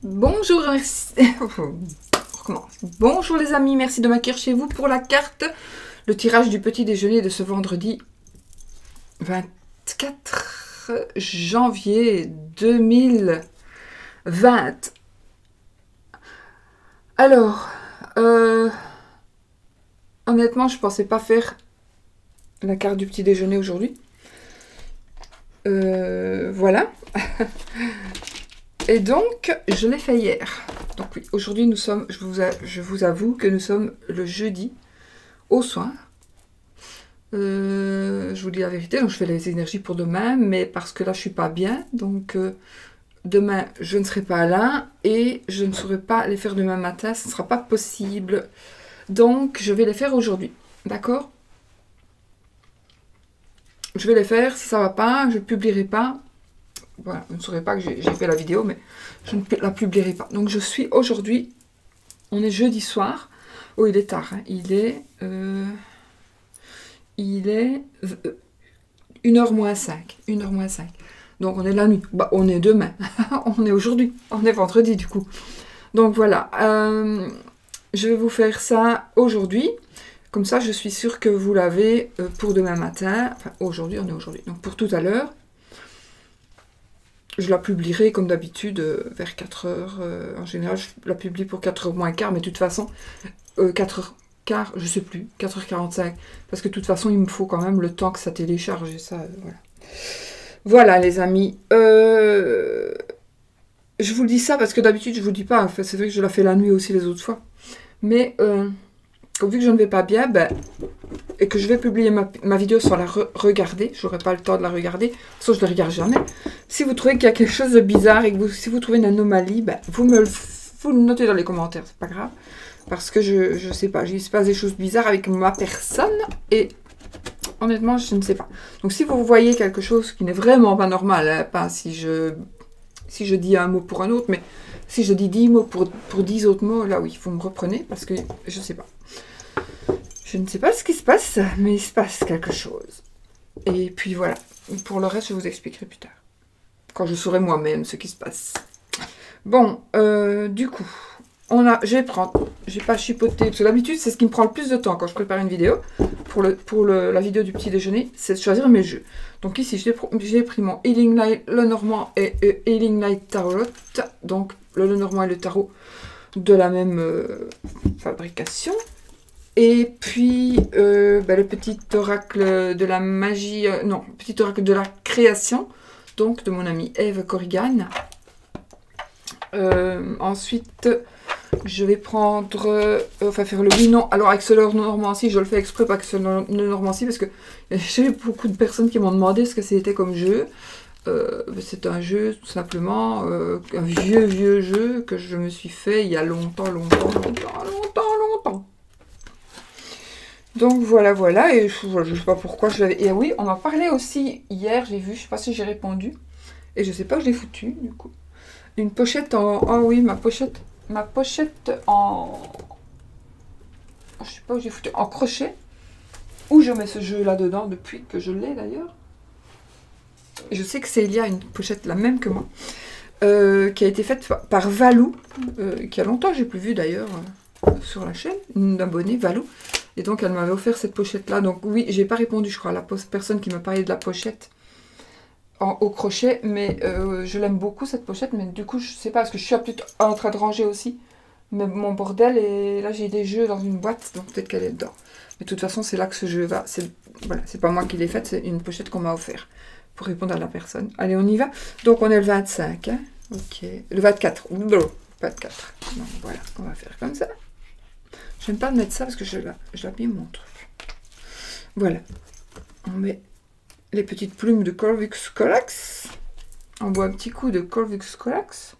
Bonjour, merci. On recommence. Bonjour les amis, merci de m'accueillir chez vous pour la carte. Le tirage du petit déjeuner de ce vendredi 24 janvier 2020. Alors, honnêtement, je pensais pas faire la carte du petit déjeuner aujourd'hui. Voilà. Et donc, je l'ai fait hier. Donc oui, aujourd'hui nous sommes, je vous avoue que nous sommes le jeudi au soir. Je vous dis la vérité, donc je fais les énergies pour demain, mais parce que là je suis pas bien, donc demain je ne serai pas là et je ne saurai pas les faire demain matin, ce ne sera pas possible. Donc je vais les faire aujourd'hui, d'accord? Je vais les faire, si ça va pas, je ne publierai pas. Voilà, vous ne saurez pas que j'ai fait la vidéo, mais je ne la publierai pas. Donc je suis aujourd'hui, on est jeudi soir. Oh, il est tard, hein. Il est 1h moins 5. 1h moins 5. Donc on est la nuit. Bah, on est demain. On est aujourd'hui. On est vendredi du coup. Donc voilà. Je vais vous faire ça aujourd'hui. Comme ça, je suis sûre que vous l'avez pour demain matin. Enfin, aujourd'hui, on est aujourd'hui. Donc pour tout à l'heure. Je la publierai comme d'habitude vers 4h. En général, je la publie pour 4h moins quart, mais de toute façon, 4h15, je sais plus, 4h45. Parce que de toute façon, il me faut quand même le temps que ça télécharge et ça, voilà. Voilà, les amis. Je vous dis ça parce que d'habitude, je vous dis pas. Enfin, c'est vrai que je la fais la nuit aussi les autres fois. Mais vu que je ne vais pas bien, et que je vais publier ma vidéo sans la regarder, j'aurai pas le temps de la regarder, de toute façon je ne la regarde jamais. Si vous trouvez qu'il y a quelque chose de bizarre et que si vous trouvez une anomalie, vous le notez dans les commentaires, c'est pas grave. Parce que je sais pas, il se passe des choses bizarres avec ma personne et honnêtement je ne sais pas. Donc si vous voyez quelque chose qui n'est vraiment pas normal, hein, pas si je dis un mot pour un autre, mais si je dis 10 mots pour 10 autres mots, là oui, vous me reprenez parce que je sais pas. Je ne sais pas ce qui se passe, mais il se passe quelque chose. Et puis voilà. Pour le reste, je vous expliquerai plus tard. Quand je saurai moi-même ce qui se passe. Bon, du coup, je vais prendre. J'ai pas chipoté. Parce que d'habitude, c'est ce qui me prend le plus de temps quand je prépare une vidéo. Pour la vidéo du petit déjeuner, c'est de choisir mes jeux. Donc ici, j'ai pris mon Healing Light, le Normand et Healing Light Tarot. Donc le Normand et le tarot de la même fabrication. Et puis, le petit oracle de la magie... non, le petit oracle de la création, donc de mon amie Eve Corrigan. Ensuite, je vais prendre... faire le oui-non. Alors, avec ce Lenormand-ci, je le fais exprès, pas que ce Lenormand-ci, parce que j'ai eu beaucoup de personnes qui m'ont demandé ce que c'était comme jeu. C'est un jeu, tout simplement, un vieux jeu que je me suis fait il y a longtemps. Donc voilà, et je sais pas pourquoi je l'avais... Et oui, on en parlait aussi hier, j'ai vu, je sais pas si j'ai répondu, et je sais pas où je l'ai foutu, du coup. Une pochette en... Oh oui, ma pochette en... Je sais pas où j'ai foutu, en crochet, où je mets ce jeu là-dedans, depuis que je l'ai d'ailleurs. Je sais que Célia a une pochette la même que moi, qui a été faite par Valou, qui a longtemps, j'ai plus vu d'ailleurs, sur la chaîne, une abonnée, Valou. Et donc, elle m'avait offert cette pochette-là. Donc, oui, j'ai pas répondu, je crois, à la personne qui m'a parlé de la pochette au crochet. Mais je l'aime beaucoup, cette pochette. Mais du coup, je sais pas, parce que je suis peut-être en train de ranger aussi mon bordel. Et là, j'ai des jeux dans une boîte. Donc, peut-être qu'elle est dedans. Mais de toute façon, c'est là que ce jeu va. Voilà, c'est pas moi qui l'ai faite, c'est une pochette qu'on m'a offert pour répondre à la personne. Allez, on y va. Donc, on est le 25. Hein. Ok. Le 24. Non, 24. Donc, voilà, on va faire comme ça. J'aime pas mettre ça parce que j'abîme mon truc. Voilà. On met les petites plumes de Corvus Corax. On boit un petit coup de Corvus Corax.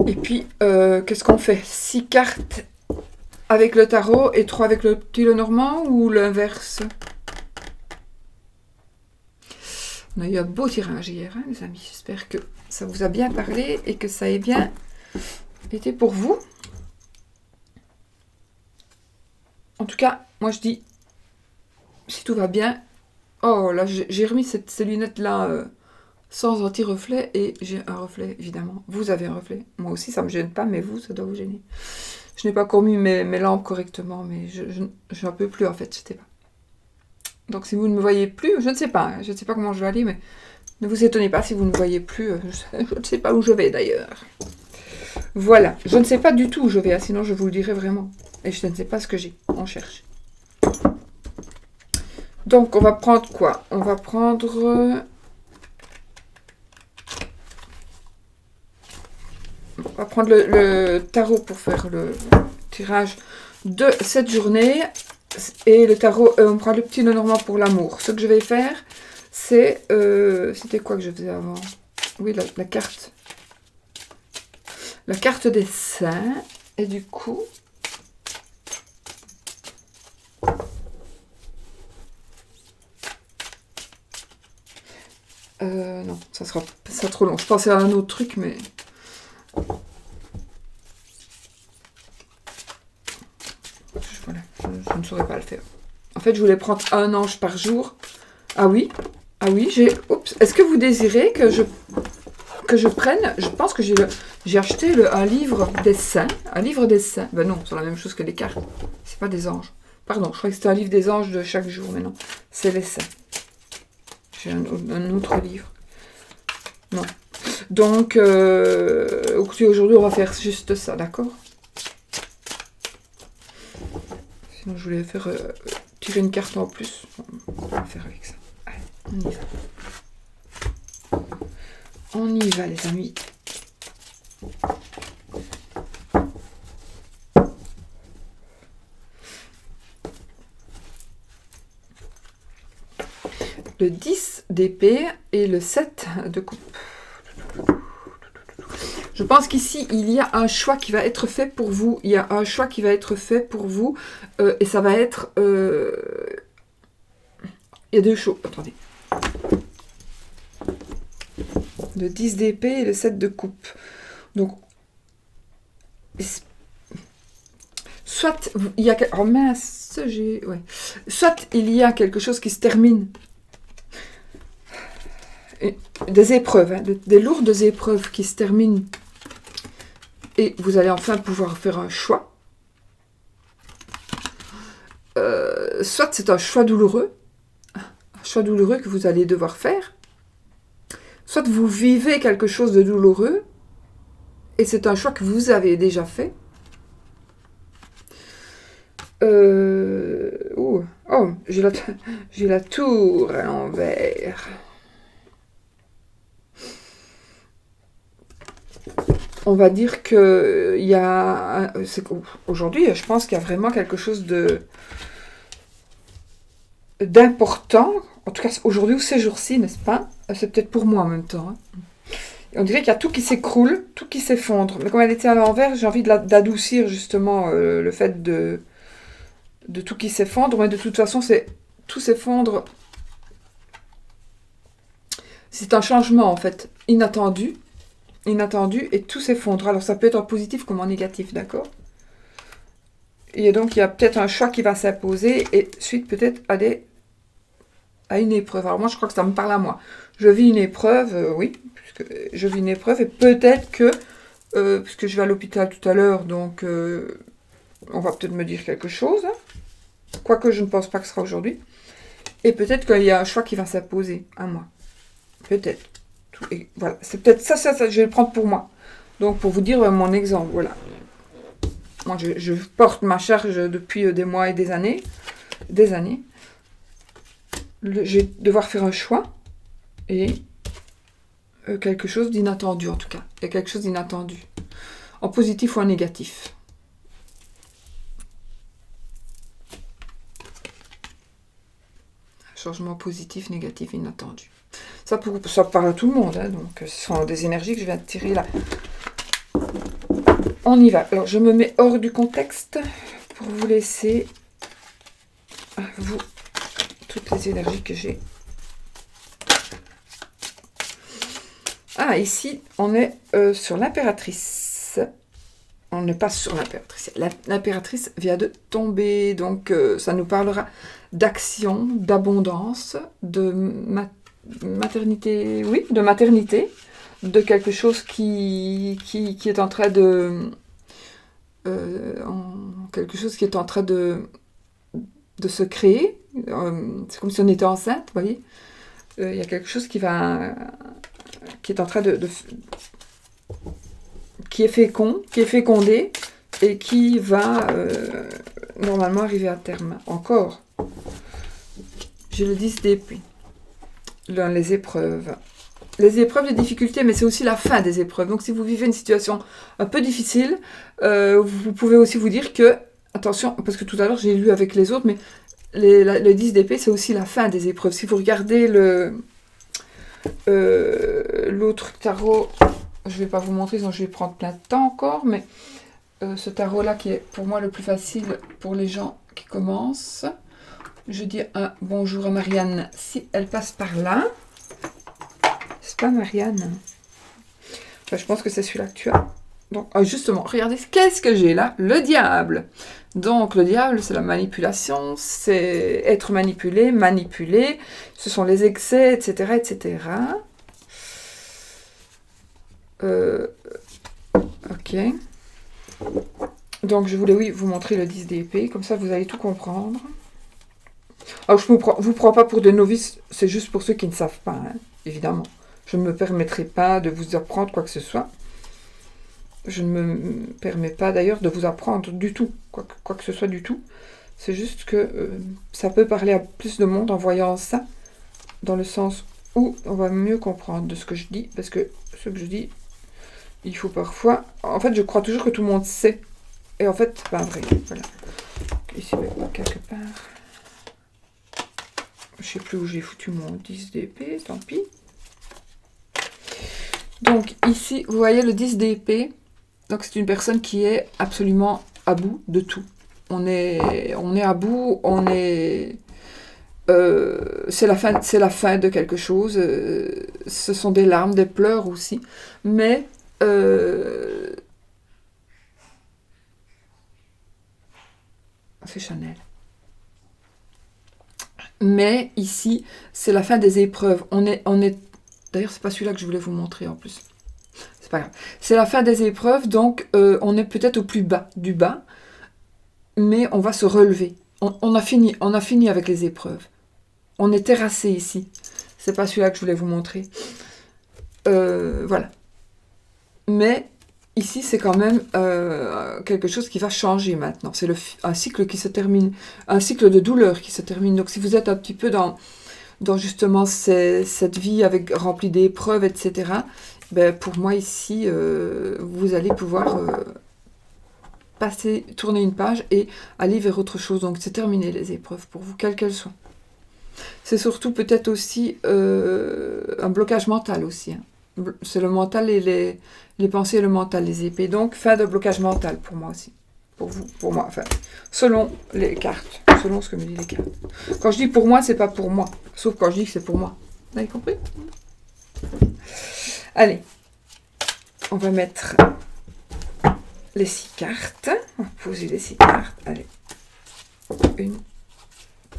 Et puis, qu'est-ce qu'on fait? 6 cartes avec le tarot et 3 avec le petit Lenormand ou l'inverse? On a eu un beau tirage hier, hein, les amis. J'espère que ça vous a bien parlé et que ça ait bien été pour vous. En tout cas, moi je dis, si tout va bien, Oh, là, j'ai remis ces lunettes-là sans anti-reflet et j'ai un reflet, évidemment. Vous avez un reflet. Moi aussi, ça me gêne pas, mais vous, ça doit vous gêner. Je n'ai pas encore mis mes lampes correctement, mais je n'en peux plus, en fait. Je sais pas. Donc, si vous ne me voyez plus, je ne sais pas. Je ne sais pas comment je vais aller, mais ne vous étonnez pas si vous ne me voyez plus. Je ne sais pas où je vais, d'ailleurs. Voilà. Je ne sais pas du tout où je vais, sinon je vous le dirai vraiment. Et je ne sais pas ce que j'ai. On cherche. Donc, on va prendre quoi? On va prendre... On va prendre le tarot pour faire le tirage de cette journée. Et le tarot, on prend le petit Lenormand pour l'amour. Ce que je vais faire, c'est... C'était quoi que je faisais avant? Oui, la carte. La carte des saints. Et du coup... non, ça sera trop long. Je pensais à un autre truc, mais... Voilà, je ne saurais pas le faire. En fait, je voulais prendre un ange par jour. Ah oui, j'ai... Oups, est-ce que vous désirez que je prenne... Je pense que j'ai acheté un livre des saints. Un livre des saints. Ben non, c'est la même chose que les cartes. C'est pas des anges. Pardon, je crois que c'était un livre des anges de chaque jour, mais non. C'est les saints. J'ai un autre livre. Non. Donc, écoutez, aujourd'hui, on va faire juste ça, d'accord? Sinon, je voulais faire tirer une carte en plus. On va faire avec ça. Allez, on y va. On y va, les amis. Le 10 d'épée et le 7 de coupe. Je pense qu'ici, il y a un choix qui va être fait pour vous. Il y a un choix qui va être fait pour vous. Et ça va être... Il y a deux choses. Attendez. Le 10 d'épée et le 7 de coupe. Donc... Soit il y a... Oh mince, j'ai... Ouais. Soit il y a quelque chose qui se termine. Des épreuves, hein, des lourdes épreuves qui se terminent. Et vous allez enfin pouvoir faire un choix. Soit c'est un choix douloureux. Un choix douloureux que vous allez devoir faire. Soit vous vivez quelque chose de douloureux. Et c'est un choix que vous avez déjà fait. Oh, j'ai la tour à l'envers. On va dire que il y a... Aujourd'hui, je pense qu'il y a vraiment quelque chose d'important. En tout cas, aujourd'hui ou ces jours-ci, n'est-ce pas? C'est peut-être pour moi en même temps. Hein. On dirait qu'il y a tout qui s'écroule, tout qui s'effondre. Mais comme elle était à l'envers, j'ai envie d'adoucir justement le fait de tout qui s'effondre. Mais de toute façon, tout s'effondre. C'est un changement, en fait, inattendu et tout s'effondre. Alors ça peut être en positif comme en négatif, d'accord? Et donc il y a peut-être un choix qui va s'imposer et suite peut-être à une épreuve. Alors moi je crois que ça me parle à moi. Je vis une épreuve, oui, puisque je vis une épreuve et peut-être que, puisque je vais à l'hôpital tout à l'heure, donc on va peut-être me dire quelque chose, hein, quoique je ne pense pas que ce sera aujourd'hui. Et peut-être qu'il y a un choix qui va s'imposer à moi. Peut-être. Et voilà, c'est peut-être ça, je vais le prendre pour moi. Donc, pour vous dire mon exemple, voilà. Moi, je porte ma charge depuis des mois et des années. Je vais devoir faire un choix et quelque chose d'inattendu, en tout cas. Il y a quelque chose d'inattendu. En positif ou en négatif. Changement positif, négatif, inattendu. Ça parle à tout le monde, hein, donc ce sont des énergies que je viens de tirer là. On y va. Alors, je me mets hors du contexte pour vous laisser, vous, toutes les énergies que j'ai. Ah, ici, on est sur l'impératrice. On n'est pas sur l'impératrice. L'impératrice vient de tomber, donc ça nous parlera d'action, d'abondance, de maternité, oui, de maternité, de quelque chose qui est en train de... quelque chose qui est en train de se créer. C'est comme si on était enceinte, vous voyez. Il y a quelque chose qui est en train qui est fécond, qui est fécondé, et qui va normalement arriver à terme. Encore. J'ai le 10 d'épée. Les épreuves. Les épreuves, les difficultés, mais c'est aussi la fin des épreuves. Donc si vous vivez une situation un peu difficile, vous pouvez aussi vous dire que, attention, parce que tout à l'heure j'ai lu avec les autres, mais le 10 d'épée, c'est aussi la fin des épreuves. Si vous regardez l'autre tarot, je ne vais pas vous montrer, sinon je vais prendre plein de temps encore, mais ce tarot-là qui est pour moi le plus facile pour les gens qui commencent. Je dis un bonjour à Marianne si elle passe par là. C'est pas Marianne. Enfin, je pense que c'est celui-là que tu as. Donc, justement, regardez, qu'est-ce que j'ai là? Le diable. Donc, le diable, c'est la manipulation, c'est être manipulé, manipuler, ce sont les excès, etc., etc. Ok. Donc, je voulais, oui, vous montrer le 10 d'épée, comme ça, vous allez tout comprendre. Alors, je ne vous prends pas pour des novices, c'est juste pour ceux qui ne savent pas, hein, évidemment. Je ne me permettrai pas de vous apprendre quoi que ce soit. Je ne me permets pas d'ailleurs de vous apprendre du tout, quoi que ce soit du tout. C'est juste que ça peut parler à plus de monde en voyant ça, dans le sens où on va mieux comprendre de ce que je dis, parce que ce que je dis, il faut parfois... En fait, je crois toujours que tout le monde sait, et en fait, c'est pas vrai. Voilà. Ici, quelque part... Je sais plus où j'ai foutu mon 10 d'épée, tant pis. Donc ici, vous voyez le 10 d'épée. Donc c'est une personne qui est absolument à bout de tout. On est à bout, c'est la fin de quelque chose. Ce sont des larmes, des pleurs aussi. Mais c'est Chanel. Mais ici, c'est la fin des épreuves. D'ailleurs, c'est pas celui-là que je voulais vous montrer en plus. C'est pas grave. C'est la fin des épreuves, donc on est peut-être au plus bas du bas, mais on va se relever. On a fini avec les épreuves. On est terrassé ici. C'est pas celui-là que je voulais vous montrer. Voilà. Mais ici, c'est quand même quelque chose qui va changer maintenant. C'est un cycle qui se termine, un cycle de douleur qui se termine. Donc si vous êtes un petit peu dans justement cette vie remplie d'épreuves, etc., ben, pour moi ici, vous allez pouvoir tourner une page et aller vers autre chose. Donc c'est terminé les épreuves pour vous, quelles qu'elles soient. C'est surtout peut-être aussi un blocage mental aussi. Hein. C'est le mental et les pensées et le mental, les épées. Donc fin de blocage mental pour moi aussi. Pour vous, pour moi, enfin, selon les cartes, selon ce que me disent les cartes. Quand je dis pour moi, c'est pas pour moi. Sauf quand je dis que c'est pour moi. Vous avez compris? Allez, on va mettre les 6 cartes. On va poser les 6 cartes. Allez. 1,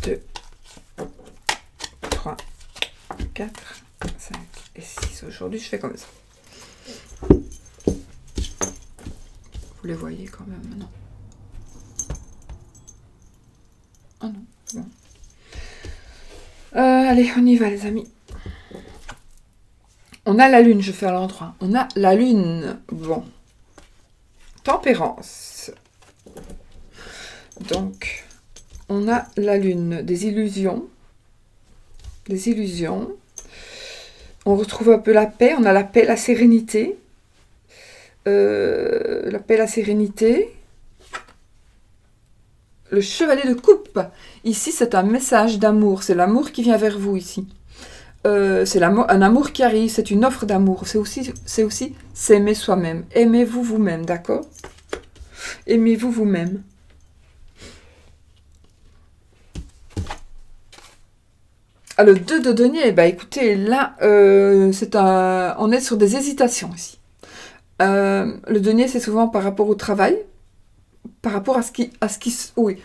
2, 3, 4, 5 et 6. Aujourd'hui, je fais comme ça. Vous les voyez quand même, non? Ah non, bon. Allez, on y va, les amis. On a la lune, je fais à l'endroit. On a la lune. Bon. Tempérance. Donc, on a la lune. Des illusions. Des illusions. On retrouve un peu la paix. On a la paix, la sérénité. La paix, la sérénité. Le chevalier de coupe. Ici, c'est un message d'amour. C'est l'amour qui vient vers vous ici. C'est un amour qui arrive, c'est une offre d'amour. C'est aussi s'aimer soi-même. Aimez-vous vous-même, d'accord? Aimez-vous vous-même. Ah, le 2 de denier, bah écoutez, là, on est sur des hésitations ici. Le denier, c'est souvent par rapport au travail, par rapport oui,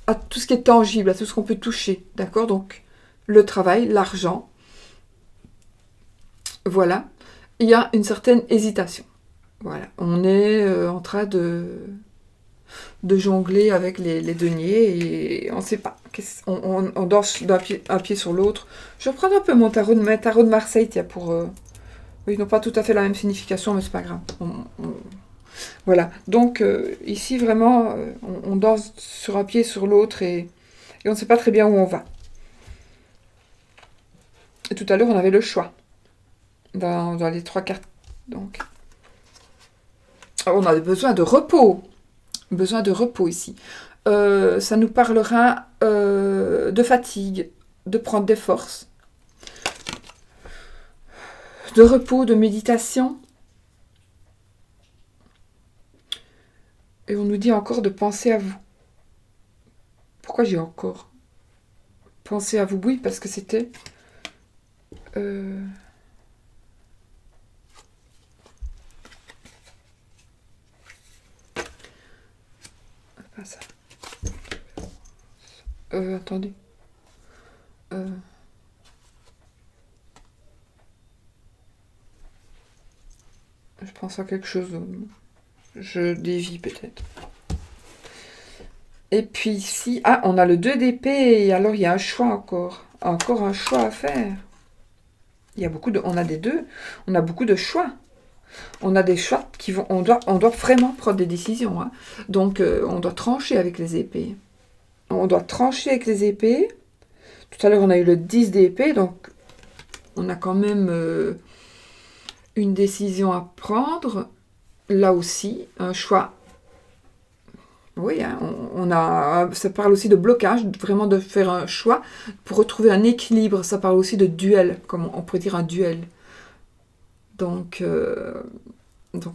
à tout ce qui est tangible, à tout ce qu'on peut toucher, d'accord? Donc, le travail, l'argent, voilà. Il y a une certaine hésitation. Voilà, on est en train de jongler avec les deniers et on ne sait pas. On danse un pied sur l'autre. Je vais reprendre un peu mon tarot de Marseille, tiens, pour... Oui, ils n'ont pas tout à fait la même signification, mais c'est pas grave. Voilà, donc ici vraiment, on danse sur un pied sur l'autre et on ne sait pas très bien où on va. Et tout à l'heure, on avait le choix dans les 3 cartes. Donc, on a besoin de repos. Besoin de repos ici. Ça nous parlera de fatigue, de prendre des forces, de repos, de méditation. Et on nous dit encore de penser à vous. Pourquoi j'ai encore penser à vous? Oui, parce que c'était... Pas ça. Attendez. Je pense à quelque chose. Je dévie peut-être. Et puis ici, on a le 2 d'épée, et alors il y a un choix encore. Encore un choix à faire. Il y a on a des deux, on a beaucoup de choix. On a des choix qui vont, on doit vraiment prendre des décisions. Hein. Donc on doit trancher avec les épées. On doit trancher avec les épées. Tout à l'heure on a eu le 10 d'épée, donc on a quand même une décision à prendre. Là aussi, un choix. Oui, hein, ça parle aussi de blocage, vraiment de faire un choix pour retrouver un équilibre. Ça parle aussi de duel, comme on pourrait dire un duel. Donc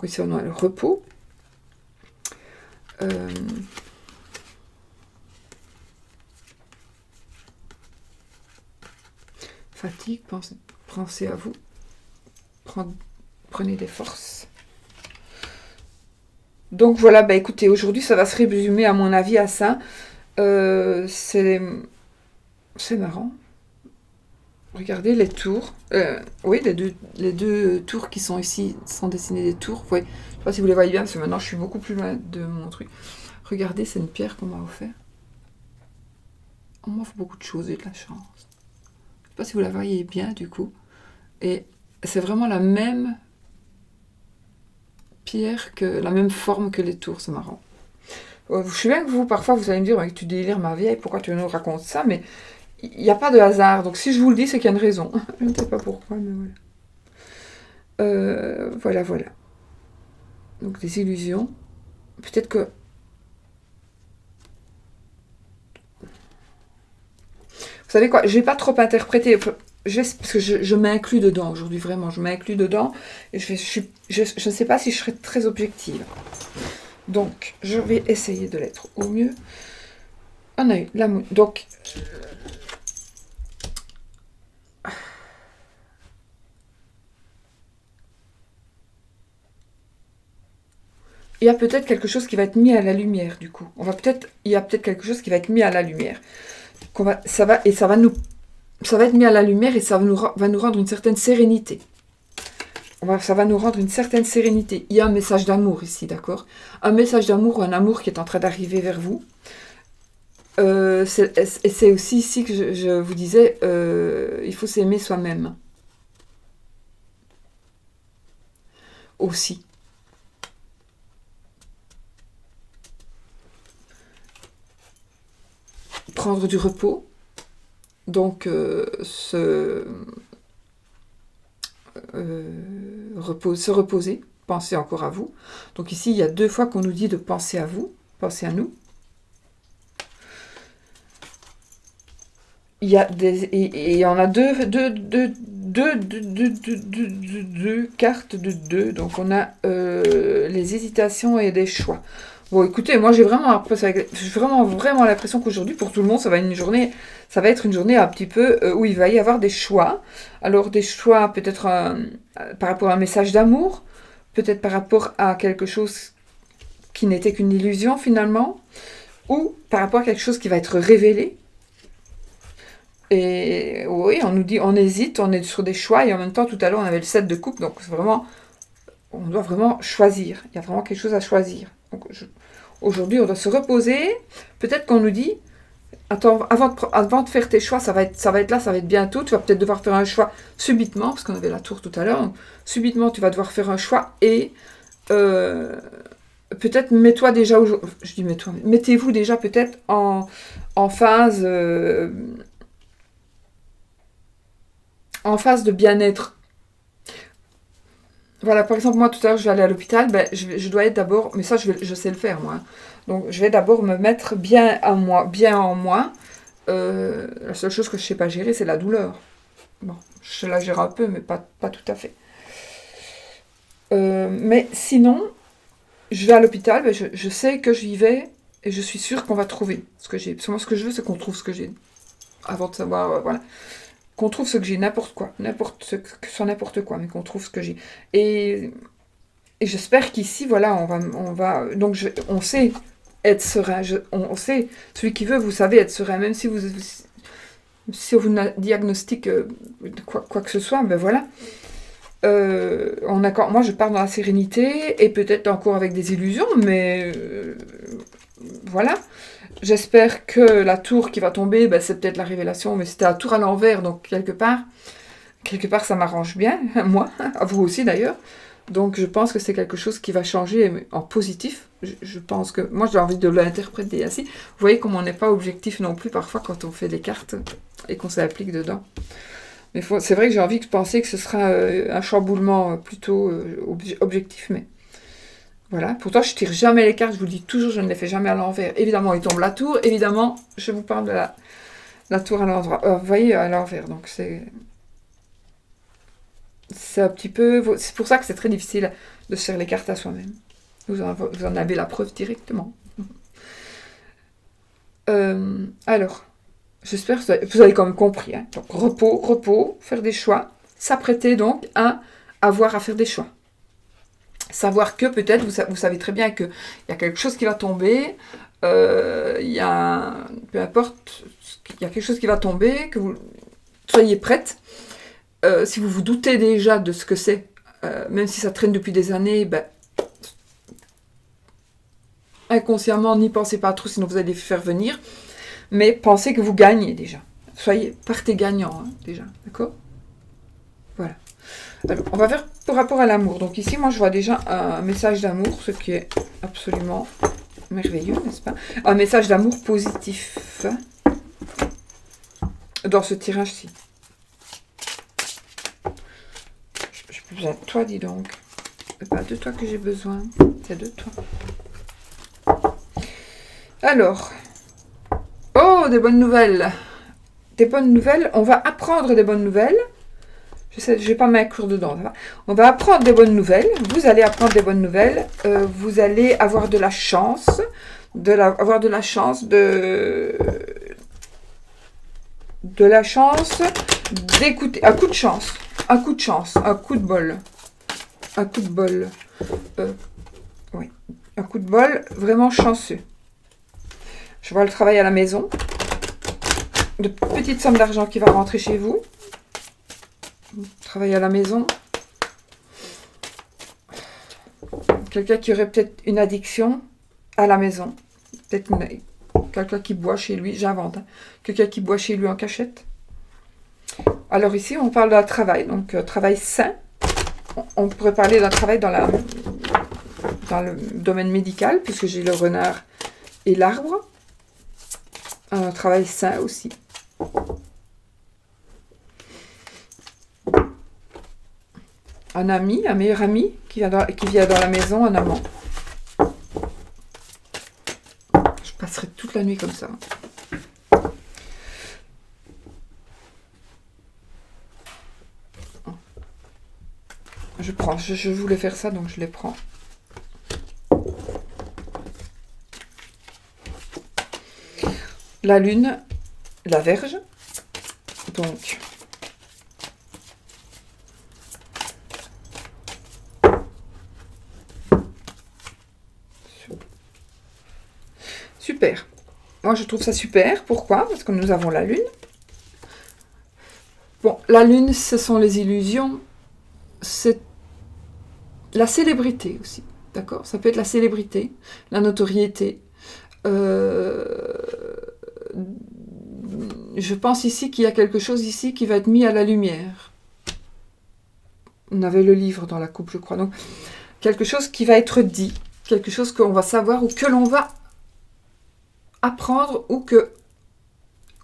ici on a le repos. Fatigue, pensez à vous. Prenez des forces. Donc voilà, bah écoutez, aujourd'hui ça va se résumer à mon avis à ça. C'est marrant. Regardez les tours. Oui, les deux tours qui sont ici sont dessinés des tours. Ouais. Je ne sais pas si vous les voyez bien, parce que maintenant je suis beaucoup plus loin de mon truc. Regardez, c'est une pierre qu'on m'a offert. On m'offre beaucoup de choses, j'ai de la chance. Je ne sais pas si vous la voyez bien du coup. Et c'est vraiment la même pierre, la même forme que les tours, c'est marrant. Je sais bien que vous, parfois, vous allez me dire, tu délires ma vieille, pourquoi tu nous racontes ça, mais il n'y a pas de hasard. Donc si je vous le dis, c'est qu'il y a une raison. Je ne sais pas pourquoi, mais voilà. Voilà. Donc des illusions. Peut-être que... Vous savez quoi, je ne vais pas trop interpréter, parce que je m'inclus dedans aujourd'hui, vraiment, je m'inclus dedans, et je ne sais pas si je serai très objective. Donc, je vais essayer de l'être au mieux. On a eu l'amour. Donc, il y a peut-être quelque chose qui va être mis à la lumière, du coup. Il y a peut-être quelque chose qui va être mis à la lumière. Ça va être mis à la lumière et ça va nous rendre une certaine sérénité. Ça va nous rendre une certaine sérénité. Il y a un message d'amour ici, d'accord? Un message d'amour ou un amour qui est en train d'arriver vers vous. C'est aussi ici que je vous disais, il faut s'aimer soi-même. Aussi. Prendre du repos. Donc, se reposer, penser encore à vous. Donc ici, il y a 2 fois qu'on nous dit de penser à vous, penser à nous. Il y a et on a deux cartes de 2. Donc on a les hésitations et des choix. Bon, écoutez, moi j'ai vraiment l'impression qu'aujourd'hui, pour tout le monde, ça va être une journée un petit peu où il va y avoir des choix. Alors des choix peut-être par rapport à un message d'amour, peut-être par rapport à quelque chose qui n'était qu'une illusion finalement, ou par rapport à quelque chose qui va être révélé. Et oui, on nous dit, on hésite, on est sur des choix, et en même temps, tout à l'heure, on avait le 7 de coupe, donc c'est vraiment, on doit vraiment choisir. Il y a vraiment quelque chose à choisir. Donc, aujourd'hui, on doit se reposer. Peut-être qu'on nous dit, attends, avant de faire tes choix, ça va être là, ça va être bientôt. Tu vas peut-être devoir faire un choix subitement, parce qu'on avait la tour tout à l'heure. Donc, subitement, tu vas devoir faire un choix et peut-être mets-toi déjà, je dis mets-toi, mettez-vous déjà peut-être en phase de bien-être. Voilà, par exemple, moi, tout à l'heure, je vais aller à l'hôpital, ben, je dois être d'abord, mais ça, je sais le faire, moi. Donc, je vais d'abord me mettre bien en moi. La seule chose que je ne sais pas gérer, c'est la douleur. Bon, je la gère un peu, mais pas tout à fait. Mais sinon, je vais à l'hôpital, ben, je sais que j'y vais, et je suis sûre qu'on va trouver ce que j'ai. Parce que moi, ce que je veux, c'est qu'on trouve ce que j'ai. Avant de savoir, voilà. Qu'on trouve ce que j'ai, n'importe quoi, que ce soit n'importe quoi, mais qu'on trouve ce que j'ai. Et j'espère qu'ici, voilà, on va donc on sait être serein, on sait, celui qui veut, vous savez être serein, même si si on vous diagnostique quoi que ce soit, ben voilà. Moi, je pars dans la sérénité, et peut-être encore avec des illusions, mais voilà. J'espère que la tour qui va tomber, ben, c'est peut-être la révélation, mais c'était la tour à l'envers, donc quelque part ça m'arrange bien, moi, à vous aussi d'ailleurs. Donc je pense que c'est quelque chose qui va changer en positif. Je pense que moi j'ai envie de l'interpréter ainsi. Vous voyez comme on n'est pas objectif non plus parfois quand on fait des cartes et qu'on s'applique dedans. Mais c'est vrai que j'ai envie de penser que ce sera un chamboulement plutôt objectif, mais voilà. Pourtant, je tire jamais les cartes, je vous le dis toujours, je ne les fais jamais à l'envers. Évidemment, il tombe la tour. Évidemment, je vous parle de la tour à l'endroit. Vous voyez, à l'envers. Donc, c'est un petit peu... C'est pour ça que c'est très difficile de se faire les cartes à soi-même. Vous en avez la preuve directement. Alors, j'espère que vous avez quand même compris. Hein. Donc, repos, faire des choix. S'apprêter donc à avoir à faire des choix. Savoir que peut-être, vous savez très bien qu'il y a quelque chose qui va tomber, peu importe, il y a quelque chose qui va tomber, que vous soyez prête. Si vous vous doutez déjà de ce que c'est, même si ça traîne depuis des années, ben, inconsciemment, n'y pensez pas trop, sinon vous allez faire venir. Mais pensez que vous gagnez déjà. Partez gagnant, hein, déjà, d'accord ? Voilà. Alors, on va faire par rapport à l'amour. Donc ici, moi, je vois déjà un message d'amour, ce qui est absolument merveilleux, n'est-ce pas ? Un message d'amour positif dans ce tirage-ci. J'ai plus besoin de toi, dis donc. C'est pas de toi que j'ai besoin, c'est de toi. Alors, oh, des bonnes nouvelles. Des bonnes nouvelles, on va apprendre des bonnes nouvelles. Je vais pas m'inclure dedans. Ça va. On va apprendre des bonnes nouvelles. Vous allez apprendre des bonnes nouvelles. Vous allez avoir de la chance. De la chance d'écouter. Un coup de chance. Un coup de chance. Un coup de bol. Un coup de bol. Oui. Un coup de bol vraiment chanceux. Je vois le travail à la maison. De petites sommes d'argent qui va rentrer chez vous. Travailler à la maison. Quelqu'un qui aurait peut-être une addiction à la maison. Peut-être quelqu'un qui boit chez lui, j'invente. Hein. Quelqu'un qui boit chez lui en cachette. Alors ici, on parle d'un travail. Donc, travail sain. On pourrait parler d'un travail dans le domaine médical, puisque j'ai le renard et l'arbre. Un travail sain aussi. Un ami, un meilleur ami qui vient dans la maison, un amant. Je passerai toute la nuit comme ça. Je prends, je voulais faire ça, donc je les prends. La lune, la Vierge. Donc, super. Moi, je trouve ça super. Pourquoi? Parce que nous avons la Lune. Bon, la Lune, ce sont les illusions. C'est la célébrité aussi. D'accord? Ça peut être la célébrité, la notoriété. Je pense ici qu'il y a quelque chose ici qui va être mis à la lumière. On avait le livre dans la coupe, je crois. Donc, quelque chose qui va être dit, quelque chose qu'on va savoir ou que l'on va apprendre ou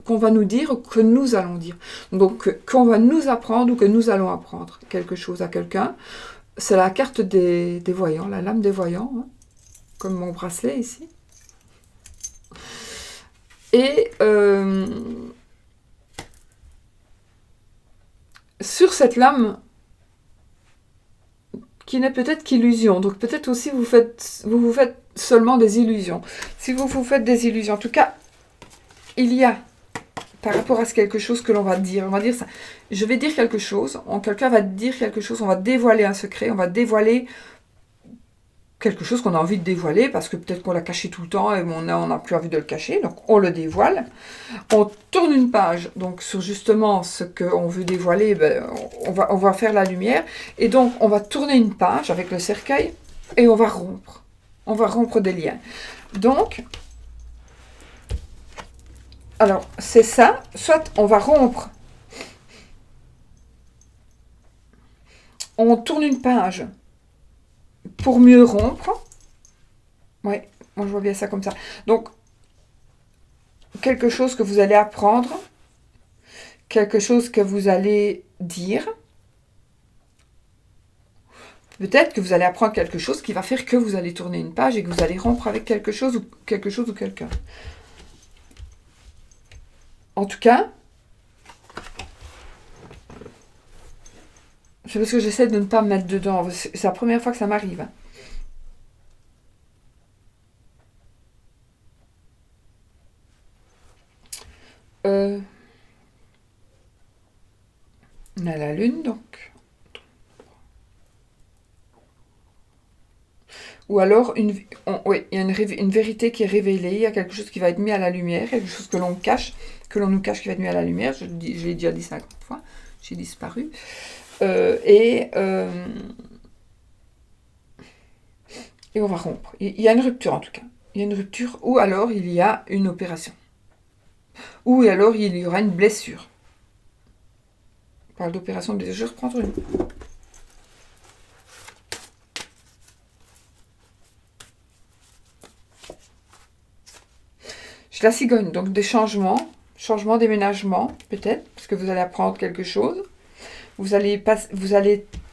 qu'on va nous dire ou que nous allons dire. Donc, qu'on va nous apprendre ou que nous allons apprendre quelque chose à quelqu'un. C'est la carte des voyants, la lame des voyants, hein, comme mon bracelet ici. Et sur cette lame, qui n'est peut-être qu'illusion, donc peut-être aussi vous vous faites seulement des illusions. Si vous vous faites des illusions, en tout cas, il y a, par rapport à quelque chose que l'on va dire, on va dire ça, je vais dire quelque chose, quelqu'un va dire quelque chose, on va dévoiler un secret, on va dévoiler quelque chose qu'on a envie de dévoiler, parce que peut-être qu'on l'a caché tout le temps et on n'a plus envie de le cacher, donc on le dévoile. On tourne une page, donc sur justement ce qu'on veut dévoiler, ben, on va faire la lumière, et donc on va tourner une page avec le cercueil, et on va rompre. On va rompre des liens. Donc, alors, c'est ça, soit on va rompre, on tourne une page, pour mieux rompre. Oui, moi je vois bien ça comme ça. Donc, quelque chose que vous allez apprendre, quelque chose que vous allez dire. Peut-être que vous allez apprendre quelque chose qui va faire que vous allez tourner une page et que vous allez rompre avec quelque chose ou quelqu'un. En tout cas, c'est parce que j'essaie de ne pas me mettre dedans. C'est la première fois que ça m'arrive. Hein. On a la Lune, donc. Ou alors, oui, il y a une vérité qui est révélée, il y a quelque chose qui va être mis à la lumière, quelque chose que l'on cache, que l'on nous cache qui va être mis à la lumière. Je l'ai déjà dit 50 fois, j'ai disparu. Et on va rompre. Il y a une rupture en tout cas. Il y a une rupture, ou alors il y a une opération. Ou alors il y aura une blessure. On parle d'opération de blessure, je vais reprendre une. Je la cigogne, donc des changements, déménagement, peut-être, parce que vous allez apprendre quelque chose. Vous allez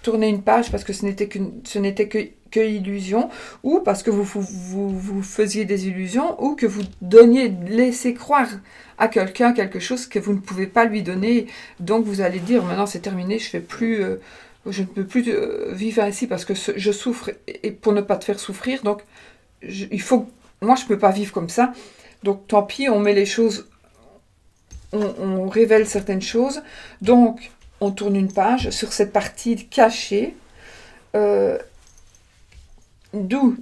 tourner une page parce que ce n'était que illusion, ou parce que vous faisiez des illusions, ou que vous laissez croire à quelqu'un quelque chose que vous ne pouvez pas lui donner. Donc vous allez dire, maintenant c'est terminé, je ne peux plus vivre ainsi parce que je souffre, et pour ne pas te faire souffrir, donc moi je ne peux pas vivre comme ça. Donc tant pis, on met les choses, on révèle certaines choses, donc on tourne une page sur cette partie cachée, d'où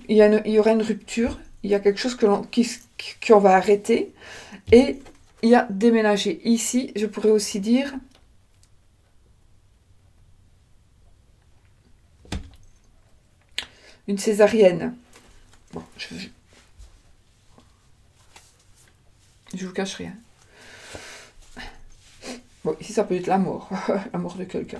il y aura une rupture, il y a quelque chose qu'on va arrêter, et il y a déménager. Ici, je pourrais aussi dire une césarienne. Bon, je vous cache rien. Bon, ici, ça peut être la mort. La mort de quelqu'un.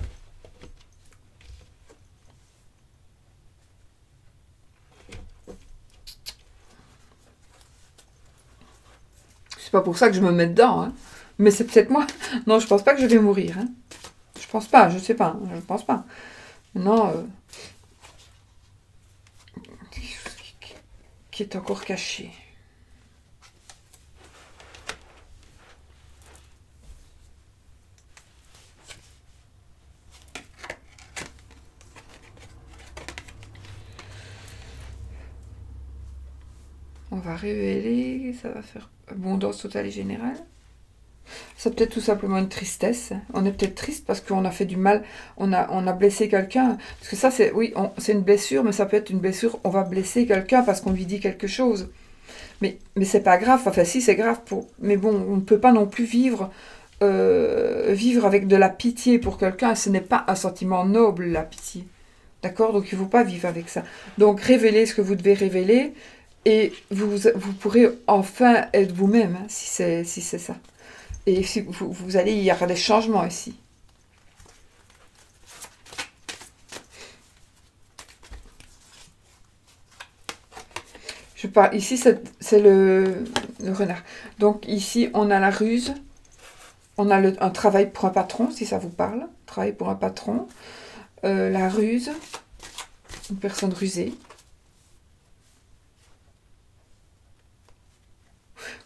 C'est pas pour ça que je me mets dedans. Hein. Mais c'est peut-être moi. Non, je pense pas que je vais mourir. Hein. Je pense pas, je sais pas. Je pense pas. Non. Qui est encore caché. On va révéler, ça va faire abondance totale et générale. C'est peut-être tout simplement une tristesse. On est peut-être triste parce qu'on a fait du mal, on a blessé quelqu'un. Parce que ça, c'est une blessure, mais ça peut être une blessure, on va blesser quelqu'un parce qu'on lui dit quelque chose. Mais c'est pas grave, enfin si c'est grave, mais bon, on ne peut pas non plus vivre avec de la pitié pour quelqu'un, ce n'est pas un sentiment noble, la pitié. D'accord? Donc il ne faut pas vivre avec ça. Donc révélez ce que vous devez révéler, et vous pourrez enfin être vous-même, hein, si c'est ça. Et si vous allez y avoir des changements ici. Je parle, ici, c'est le renard. Donc ici, on a la ruse. On a un travail pour un patron, si ça vous parle. Travail pour un patron. La ruse. Une personne rusée.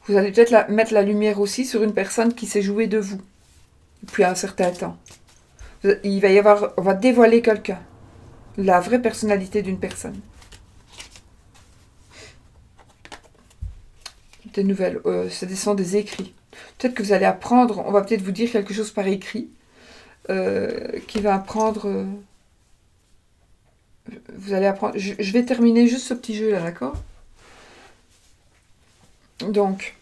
Vous allez peut-être mettre la lumière aussi sur une personne qui s'est jouée de vous depuis un certain temps. On va dévoiler quelqu'un. La vraie personnalité d'une personne. Des nouvelles, ce sont des écrits. Peut-être que vous allez apprendre, on va peut-être vous dire quelque chose par écrit, qui va apprendre... vous allez apprendre... Je vais terminer juste ce petit jeu-là, d'accord? Donc...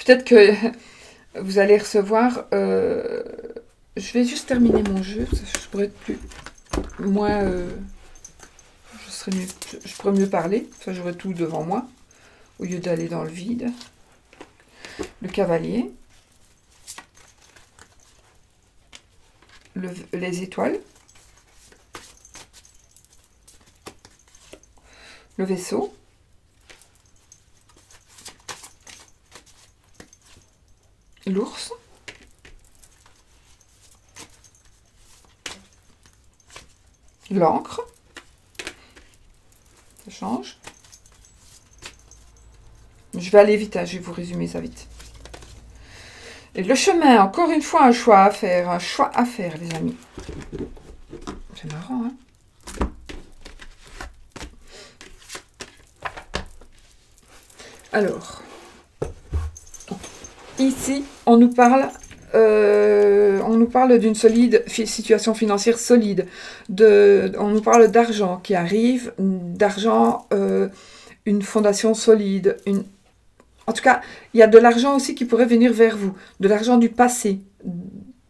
peut-être que vous allez recevoir... je vais juste terminer mon jeu, je pourrais être plus... moins... je pourrais mieux parler, enfin j'aurais tout devant moi, au lieu d'aller dans le vide. Le cavalier. Les étoiles. Le vaisseau. L'ours. L'encre. Ça change. Je vais aller vite, hein, je vais vous résumer ça vite. Et le chemin, encore une fois, un choix à faire. Un choix à faire, les amis. C'est marrant, hein? Alors, ici, on nous parle d'une situation financière solide. On nous parle d'argent qui arrive, d'argent, une fondation solide. En tout cas, il y a de l'argent aussi qui pourrait venir vers vous, de l'argent du passé,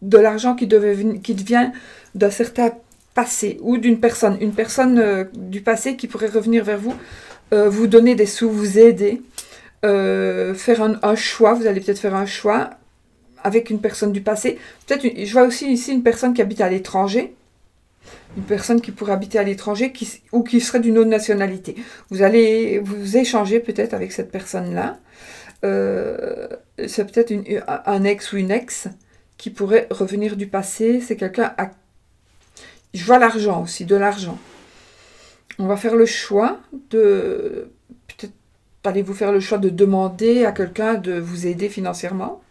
de l'argent qui vient d'un certain passé ou d'une personne, une personne du passé qui pourrait revenir vers vous, vous donner des sous, vous aider. Faire un choix, vous allez peut-être faire un choix avec une personne du passé. Peut-être, je vois aussi ici une personne qui habite à l'étranger, une personne qui pourrait habiter à l'étranger ou qui serait d'une autre nationalité. Vous allez vous échanger peut-être avec cette personne-là. C'est peut-être un ex ou une ex qui pourrait revenir du passé. C'est quelqu'un à... Je vois l'argent aussi, de l'argent. On va faire le choix de... Peut-être allez-vous faire le choix de demander à quelqu'un de vous aider financièrement.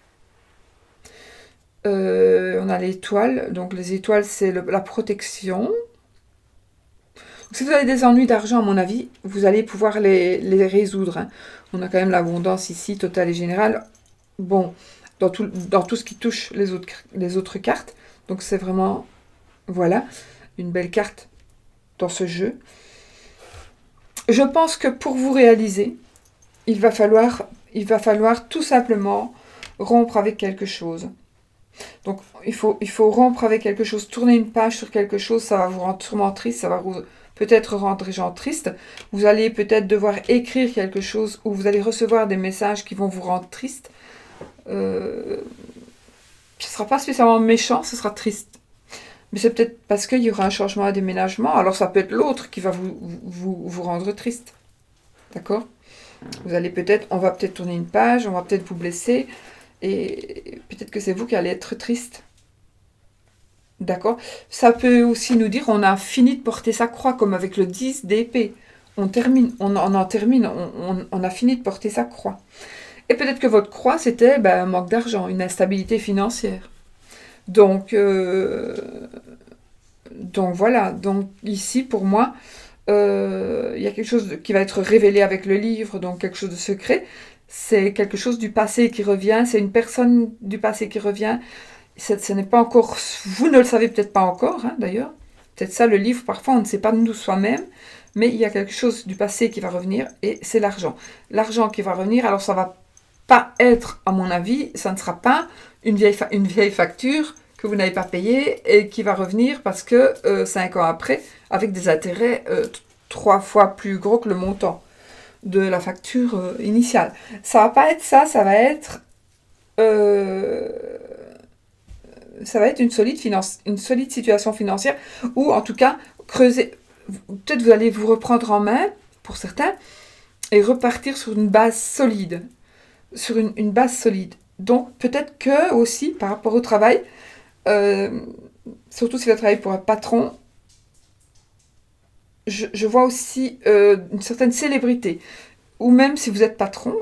On a l'étoile. Donc les étoiles, c'est la protection. Donc, si vous avez des ennuis d'argent, à mon avis, vous allez pouvoir les résoudre. Hein. On a quand même l'abondance ici, totale et générale. Bon, dans tout ce qui touche les autres cartes. Donc c'est vraiment, voilà, une belle carte dans ce jeu. Je pense que pour vous réaliser, il va falloir tout simplement rompre avec quelque chose. Donc il faut rompre avec quelque chose, tourner une page sur quelque chose, ça va vous rendre sûrement triste, ça va vous peut-être rendre les gens tristes. Vous allez peut-être devoir écrire quelque chose ou vous allez recevoir des messages qui vont vous rendre triste. Ce ne sera pas spécialement méchant, ce sera triste. Mais c'est peut-être parce qu'il y aura un changement, un déménagement. Alors ça peut être l'autre qui va vous rendre triste. D'accord ? On va peut-être tourner une page, on va peut-être vous blesser. Et peut-être que c'est vous qui allez être triste. D'accord ? Ça peut aussi nous dire on a fini de porter sa croix, comme avec le 10 d'épée. On en termine, on a fini de porter sa croix. Et peut-être que votre croix, c'était un manque d'argent, une instabilité financière. Donc voilà. Donc ici, pour moi, il y a quelque chose qui va être révélé avec le livre, donc quelque chose de secret. C'est quelque chose du passé qui revient, c'est une personne du passé qui revient. Ce n'est pas encore, vous ne le savez peut-être pas encore, hein, d'ailleurs. peut-être ça le livre, parfois on ne sait pas de nous soi-même, mais il y a quelque chose du passé qui va revenir, et c'est l'argent. L'argent qui va revenir, alors ça va pas être, à mon avis, ça ne sera pas une vieille facture que vous n'avez pas payée et qui va revenir parce que 5 ans après, avec des intérêts 3 fois plus gros que le montant de la facture initiale. Ça va pas être ça, ça va être une solide situation financière, ou en tout cas creuser. Peut-être vous allez vous reprendre en main pour certains et repartir sur une base solide, une base solide. Donc peut-être que aussi par rapport au travail, surtout si vous travaillez pour un patron, je vois aussi une certaine célébrité. Ou même si vous êtes patron,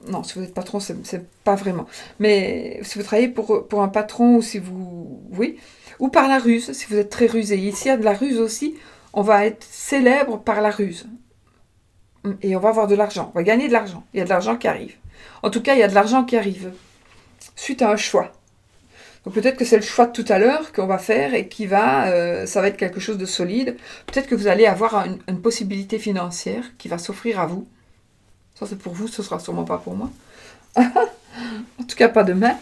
non, si vous êtes patron, c'est pas vraiment. Mais si vous travaillez pour un patron, ou si vous... Oui. Ou par la ruse, si vous êtes très rusé. Ici, il y a de la ruse aussi. On va être célèbre par la ruse. Et on va avoir de l'argent. On va gagner de l'argent. Il y a de l'argent qui arrive. En tout cas, il y a de l'argent qui arrive suite à un choix. Donc peut-être que c'est le choix de tout à l'heure qu'on va faire et ça va être quelque chose de solide. Peut-être que vous allez avoir une possibilité financière qui va s'offrir à vous. Ça, c'est pour vous, ce sera sûrement pas pour moi. En tout cas, pas demain.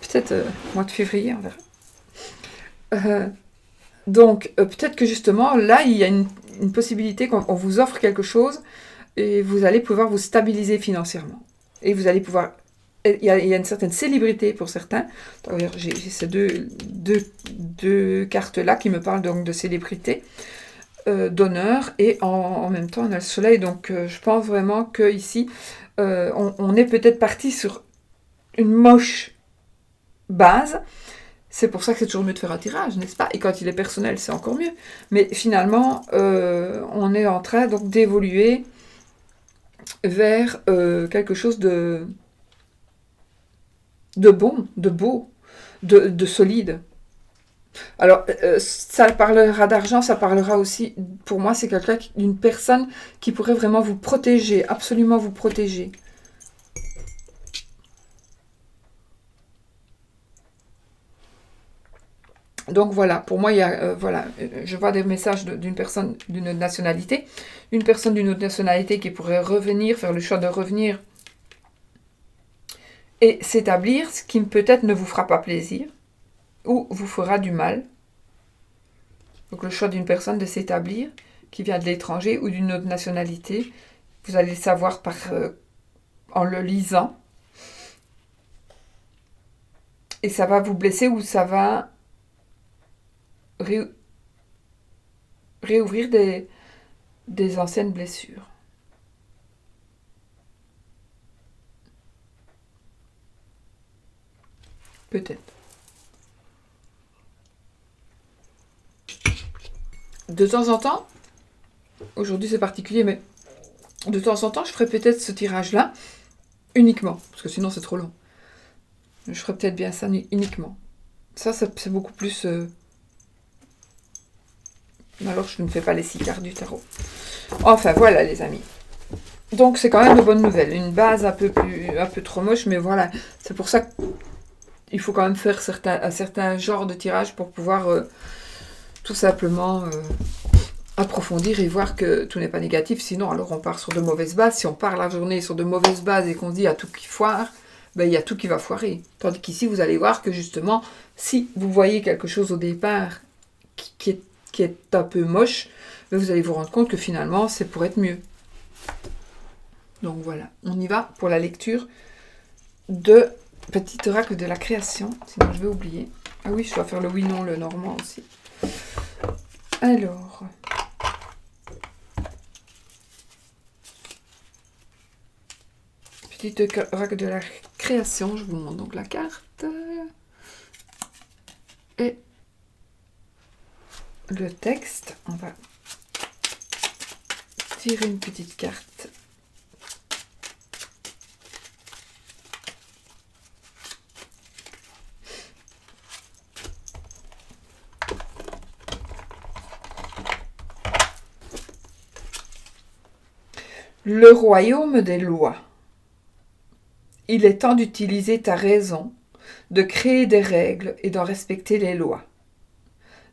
Peut-être mois de février, on verra. Donc, peut-être que justement, là, il y a une possibilité qu'on vous offre quelque chose et vous allez pouvoir vous stabiliser financièrement. Et vous allez pouvoir... Il y a une certaine célébrité pour certains. D'ailleurs, j'ai ces deux cartes-là qui me parlent donc de célébrité, d'honneur, et en même temps, on a le soleil. Donc, je pense vraiment qu'ici, on est peut-être parti sur une moche base. C'est pour ça que c'est toujours mieux de faire un tirage, n'est-ce pas? Et quand il est personnel, c'est encore mieux. Mais finalement, on est en train donc d'évoluer vers quelque chose de bon, de beau, de solide. Alors, ça parlera d'argent, ça parlera aussi, pour moi, c'est d'une personne qui pourrait vraiment vous protéger, absolument vous protéger. Donc voilà, pour moi, je vois des messages d'une personne d'une autre nationalité. Une personne d'une autre nationalité qui pourrait revenir, faire le choix de revenir et s'établir, ce qui peut-être ne vous fera pas plaisir ou vous fera du mal. Donc le choix d'une personne de s'établir, qui vient de l'étranger ou d'une autre nationalité, vous allez le savoir en le lisant. Et ça va vous blesser ou ça va réouvrir des anciennes blessures. Peut-être. De temps en temps, aujourd'hui c'est particulier, mais de temps en temps, je ferai peut-être ce tirage-là uniquement, parce que sinon c'est trop long. Je ferai peut-être bien ça uniquement. Ça c'est beaucoup plus... Alors je ne fais pas les 6 cartes du tarot. Enfin, voilà les amis. Donc c'est quand même de bonnes nouvelles. Une base un peu trop moche, mais voilà. C'est pour ça qu'il faut quand même faire un certain genre de tirage pour pouvoir tout simplement approfondir et voir que tout n'est pas négatif. Sinon, alors on part sur de mauvaises bases. Si on part la journée sur de mauvaises bases et qu'on se dit il y a tout qui foire, ben il y a tout qui va foirer. Tandis qu'ici, vous allez voir que justement, si vous voyez quelque chose au départ qui est un peu moche, ben vous allez vous rendre compte que finalement, c'est pour être mieux. Donc voilà, on y va pour la lecture de Petit oracle de la création. Sinon, je vais oublier. Ah oui, je dois faire le oui-non, le normand aussi. Alors... Petit oracle de la création, je vous montre donc la carte. Et le texte, on va tirer une petite carte. Le royaume des lois. Il est temps d'utiliser ta raison, de créer des règles et d'en respecter les lois.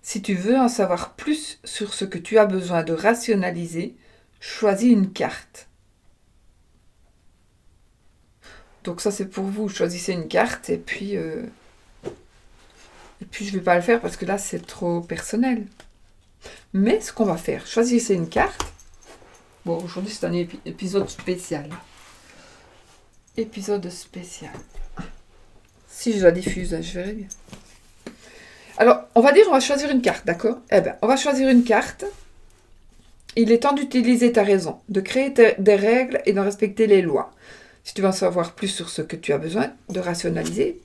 Si tu veux en savoir plus sur ce que tu as besoin de rationaliser, choisis une carte. Donc ça, c'est pour vous. Choisissez une carte et puis je ne vais pas le faire parce que là, c'est trop personnel. Mais ce qu'on va faire, choisissez une carte. Bon, aujourd'hui, c'est un épisode spécial. Épisode spécial. Si je la diffuse, je verrai bien. Alors, on va choisir une carte, d'accord? Eh bien, on va choisir une carte. Il est temps d'utiliser ta raison, de créer des règles et de respecter les lois. Si tu veux en savoir plus sur ce que tu as besoin de rationaliser,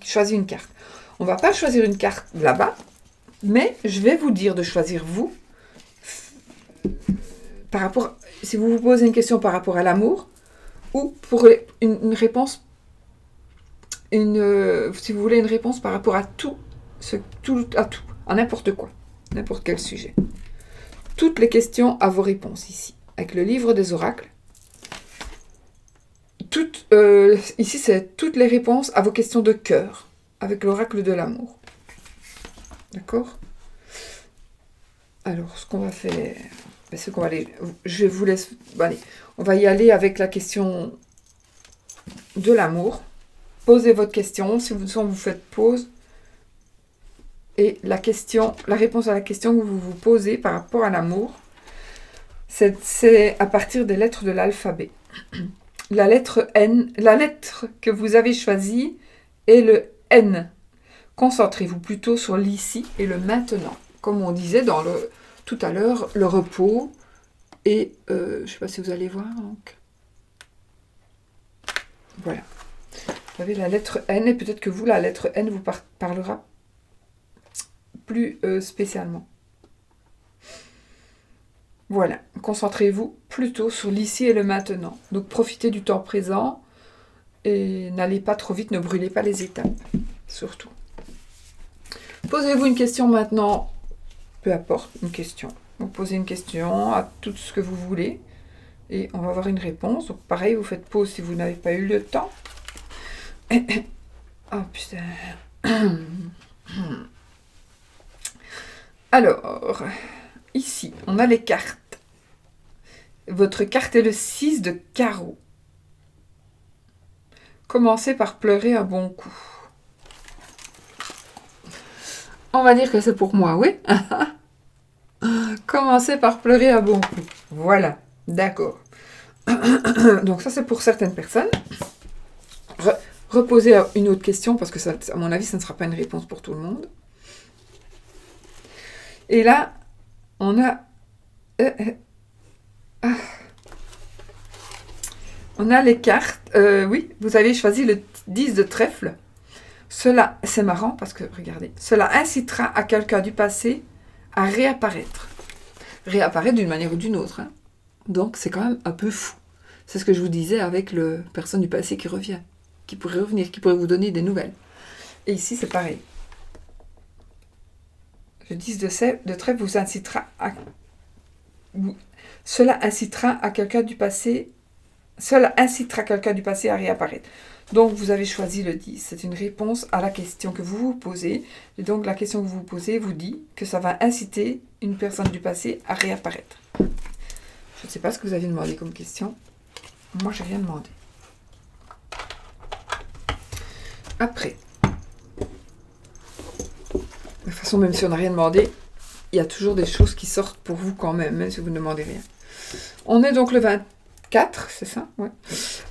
choisis une carte. On ne va pas choisir une carte là-bas, mais je vais vous dire de choisir vous. Par rapport, si vous vous posez une question par rapport à l'amour, ou pour une réponse, si vous voulez une réponse par rapport à tout, à n'importe quoi, n'importe quel sujet. Toutes les questions à vos réponses ici, avec le livre des oracles. Ici, c'est toutes les réponses à vos questions de cœur, avec l'oracle de l'amour. D'accord? Alors, ce qu'on va faire, c'est qu'on va aller. Je vous laisse. Allez, on va y aller avec la question de l'amour. Posez votre question. Si vous faites pause. Et la réponse à la question que vous vous posez par rapport à l'amour, c'est à partir des lettres de l'alphabet. La lettre N, la lettre que vous avez choisie est le N. Concentrez-vous plutôt sur l'ici et le maintenant. Comme on disait tout à l'heure, le repos et je ne sais pas si vous allez voir. Donc. Voilà. Vous avez la lettre N et peut-être que vous, la lettre N vous parlera plus spécialement. Voilà, concentrez-vous plutôt sur l'ici et le maintenant. Donc profitez du temps présent et n'allez pas trop vite, ne brûlez pas les étapes, surtout. Posez-vous une question maintenant, peu importe, une question. Vous posez une question à tout ce que vous voulez et on va avoir une réponse. Donc pareil, vous faites pause si vous n'avez pas eu le temps. Oh putain. Alors, ici, on a les cartes. Votre carte est le 6 de carreau. Commencez par pleurer un bon coup. On va dire que c'est pour moi, oui. Commencez par pleurer un bon coup. Voilà, d'accord. Donc ça, c'est pour certaines personnes. Reposez une autre question, parce que ça, à mon avis, ça ne sera pas une réponse pour tout le monde. Et là, on a... On a les cartes. Oui, vous avez choisi le 10 de trèfle. Cela, c'est marrant parce que, regardez, cela incitera à quelqu'un du passé à réapparaître. Réapparaître d'une manière ou d'une autre. Hein. Donc, c'est quand même un peu fou. C'est ce que je vous disais avec le personne du passé qui revient, qui pourrait revenir, qui pourrait vous donner des nouvelles. Et ici, c'est pareil. Le 10 de trèfle vous incitera à... Cela incitera à quelqu'un du passé... Cela incitera quelqu'un du passé à réapparaître. Donc, vous avez choisi le 10. C'est une réponse à la question que vous vous posez. Et donc, la question que vous vous posez vous dit que ça va inciter une personne du passé à réapparaître. Je ne sais pas ce que vous avez demandé comme question. Moi, je n'ai rien demandé. Après. De toute façon, même si on n'a rien demandé, il y a toujours des choses qui sortent pour vous quand même, même si vous ne demandez rien. On est donc le 24, c'est ça? Ouais.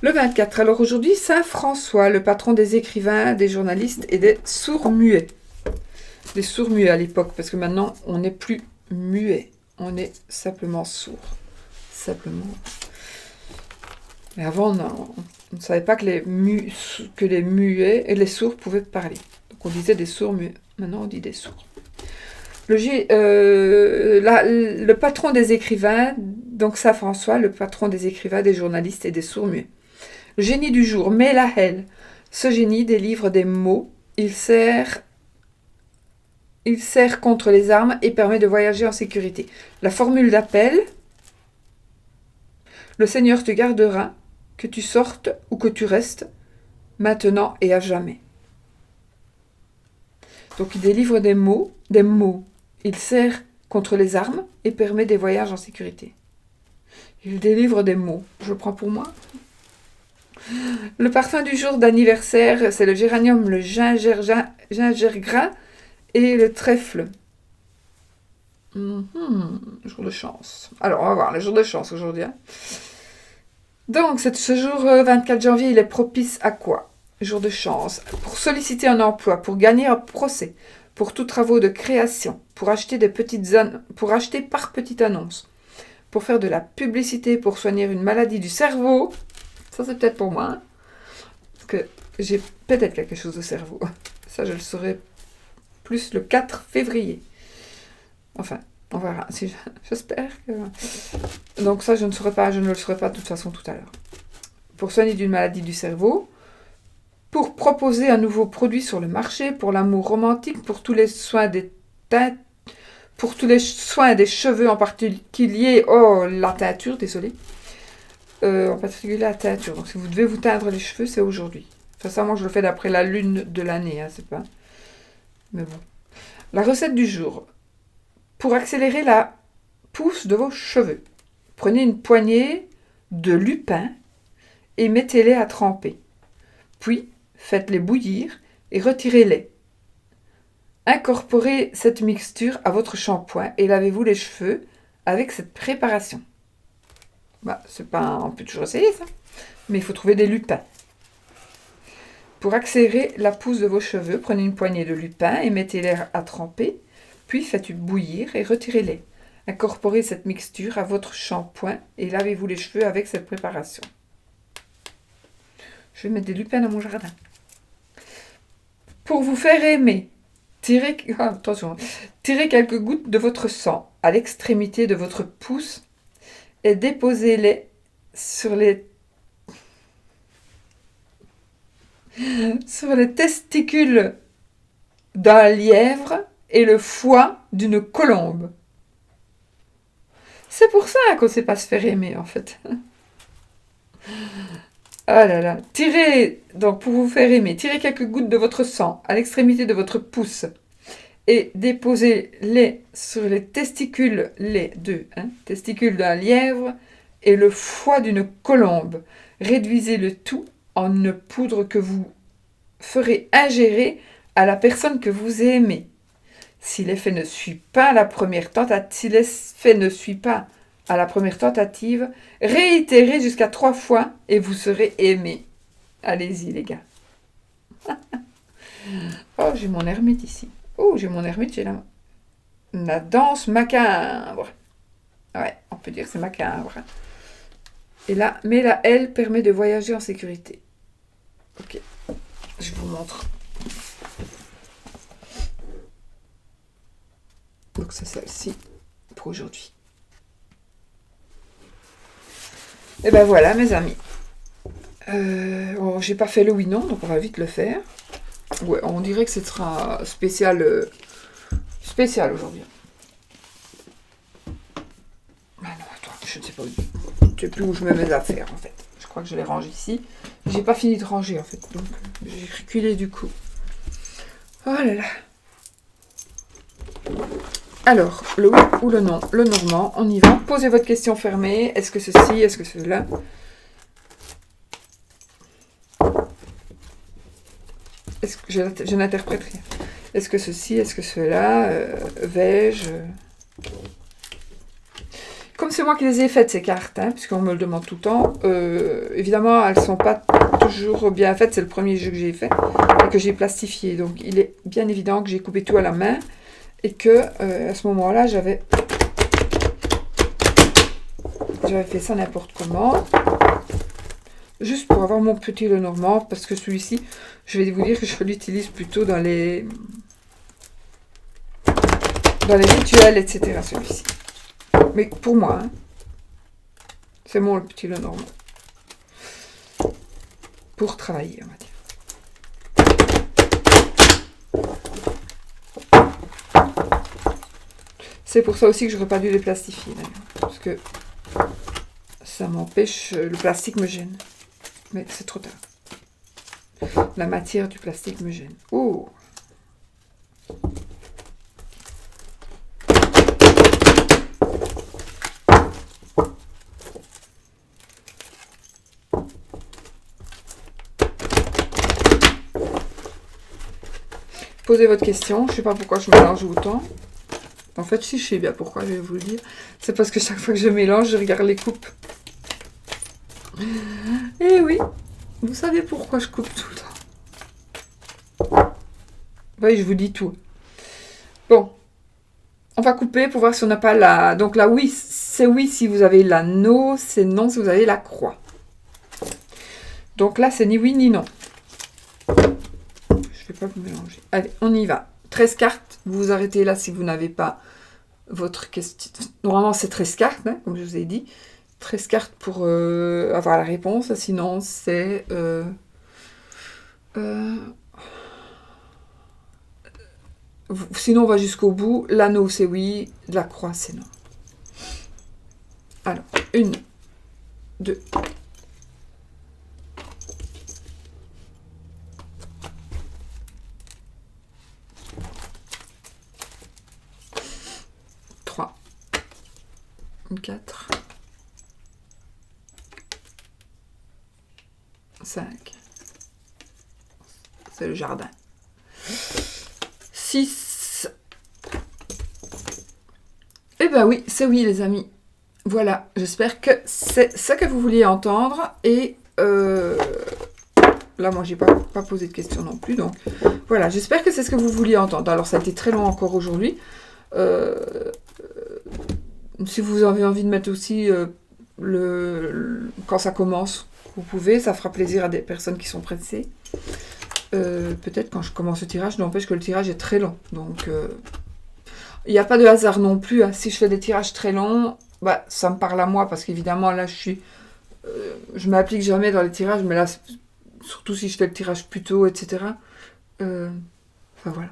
Le 24. Alors aujourd'hui, Saint François, le patron des écrivains, des journalistes et des sourds-muets. Des sourds-muets à l'époque, parce que maintenant, on n'est plus muet. On est simplement sourd. Simplement. Mais avant, on ne savait pas que les muets et les sourds pouvaient parler. Donc on disait des sourds-muets. Maintenant, on dit des sourds. Le patron des écrivains, donc Saint François, le patron des écrivains, des journalistes et des sourds-muets. Le génie du jour, Mélahel. Ce génie délivre des mots. Il sert contre les armes et permet de voyager en sécurité. La formule d'appel. Le Seigneur te gardera, que tu sortes ou que tu restes, maintenant et à jamais. Donc il délivre des mots. Il sert contre les armes et permet des voyages en sécurité. Il délivre des mots. Je le prends pour moi. Le parfum du jour d'anniversaire, c'est le géranium, le gingembre et le trèfle. Jour de chance. Alors, on va voir le jour de chance aujourd'hui. Hein. Donc, ce jour 24 janvier, il est propice à quoi? Jour de chance. Pour solliciter un emploi, pour gagner un procès, pour tous travaux de création, pour acheter par petite annonce, pour faire de la publicité, pour soigner une maladie du cerveau. Ça, c'est peut-être pour moi. Hein, parce que j'ai peut-être quelque chose au cerveau. Ça, je le saurai plus le 4 février. Enfin, on verra. J'espère que... Donc ça, je ne le saurai pas de toute façon tout à l'heure. Pour soigner d'une maladie du cerveau, pour proposer un nouveau produit sur le marché, pour l'amour romantique, pour tous les soins des teintes, pour tous les soins des cheveux en particulier, la teinture, désolé. En particulier la teinture. Donc si vous devez vous teindre les cheveux, c'est aujourd'hui. Enfin ça, moi je le fais d'après la lune de l'année, hein, c'est pas... Mais bon. La recette du jour. Pour accélérer la pousse de vos cheveux, prenez une poignée de lupin et mettez-les à tremper. Puis, faites-les bouillir et retirez-les. Incorporez cette mixture à votre shampoing et lavez-vous les cheveux avec cette préparation. C'est pas, on peut toujours essayer ça, mais il faut trouver des lupins. Pour accélérer la pousse de vos cheveux, prenez une poignée de lupin et mettez-les à tremper. Puis faites bouillir et retirez-les. Incorporez cette mixture à votre shampoing et lavez-vous les cheveux avec cette préparation. Je vais mettre des lupins dans mon jardin. Pour vous faire aimer, tirez quelques gouttes de votre sang à l'extrémité de votre pouce et déposez-les sur les testicules d'un lièvre et le foie d'une colombe. C'est pour ça qu'on ne sait pas se faire aimer, en fait. Ah là là. Pour vous faire aimer, tirez quelques gouttes de votre sang à l'extrémité de votre pouce et déposez-les sur les testicules, testicules d'un lièvre et le foie d'une colombe. Réduisez le tout en une poudre que vous ferez ingérer à la personne que vous aimez. Si l'effet ne suit pas à la première tentative, réitérez jusqu'à 3 fois et vous serez aimé. Allez-y, les gars. Oh, j'ai mon ermite ici. J'ai la danse macabre. Ouais, on peut dire que c'est macabre. Et là, mais la L permet de voyager en sécurité. Ok, je vous montre. Donc c'est celle-ci pour aujourd'hui. Et ben voilà mes amis. J'ai pas fait le oui-non, donc on va vite le faire. Ouais, on dirait que ce sera spécial aujourd'hui. Ah non, attends, je ne sais pas où. Je ne sais plus où je mets mes affaires en fait. Je crois que je les range ici. J'ai pas fini de ranger en fait, donc j'ai reculé du coup. Oh là là. Alors, le oui ou le non, le normand, on y va. Posez votre question fermée. Est-ce que ceci, est-ce que cela? Est-ce que je n'interprète rien? Est-ce que ceci, est-ce que cela? Vais-je? Comme c'est moi qui les ai faites, ces cartes, puisqu'on me le demande tout le temps, évidemment, elles ne sont pas toujours bien faites. C'est le premier jeu que j'ai fait et que j'ai plastifié. Donc, il est bien évident que j'ai coupé tout à la main. Et que à ce moment-là, j'avais fait ça n'importe comment. Juste pour avoir mon petit Lenormand, parce que celui-ci, je vais vous dire que je l'utilise plutôt dans les rituels, etc. Celui-ci. Mais pour moi, c'est mon petit Lenormand. Pour travailler, on va dire. C'est pour ça aussi que je n'aurais pas dû les plastifier, d'ailleurs. Parce que ça m'empêche... Le plastique me gêne. Mais c'est trop tard. La matière du plastique me gêne. Oh! posez votre question. Je ne sais pas pourquoi je mélange autant. En fait, si je sais bien pourquoi, je vais vous le dire. C'est parce que chaque fois que je mélange, je regarde les coupes. Et oui, vous savez pourquoi je coupe tout le temps. Oui, je vous dis tout. Bon, on va couper pour voir si on n'a pas la... Donc là, oui, c'est oui si vous avez l'anneau, c'est non si vous avez la croix. Donc là, c'est ni oui ni non. Je ne vais pas vous mélanger. Allez, on y va. 13 cartes, vous vous arrêtez là si vous n'avez pas votre question. Normalement, c'est 13 cartes, hein, comme je vous ai dit. 13 cartes pour avoir la réponse. Sinon, c'est... sinon, on va jusqu'au bout. L'anneau, c'est oui. La croix, c'est non. Alors, 1, 2... 3, 4, 5, c'est le jardin, 6, et ben oui, c'est oui les amis. Voilà, j'espère que c'est ça que vous vouliez entendre, et là moi j'ai pas posé de questions non plus, donc voilà, j'espère que c'est ce que vous vouliez entendre. Alors ça a été très long encore aujourd'hui. Si vous avez envie de mettre aussi quand ça commence, vous pouvez, ça fera plaisir à des personnes qui sont pressées. Peut-être quand je commence le tirage, n'empêche que le tirage est très long. Donc, il n'y a pas de hasard non plus. Hein. Si je fais des tirages très longs, bah, ça me parle à moi, parce qu'évidemment, là, je m'applique jamais dans les tirages, mais là, surtout si je fais le tirage plus tôt, etc. Enfin, voilà.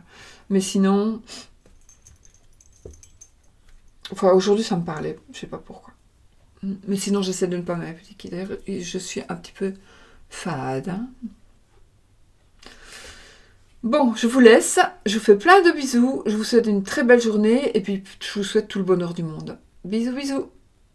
Mais sinon... Enfin, aujourd'hui, ça me parlait. Je sais pas pourquoi. Mais sinon, j'essaie de ne pas m'appliquer. D'ailleurs, je suis un petit peu fade. Hein. Bon, je vous laisse. Je vous fais plein de bisous. Je vous souhaite une très belle journée. Et puis, je vous souhaite tout le bonheur du monde. Bisous, bisous.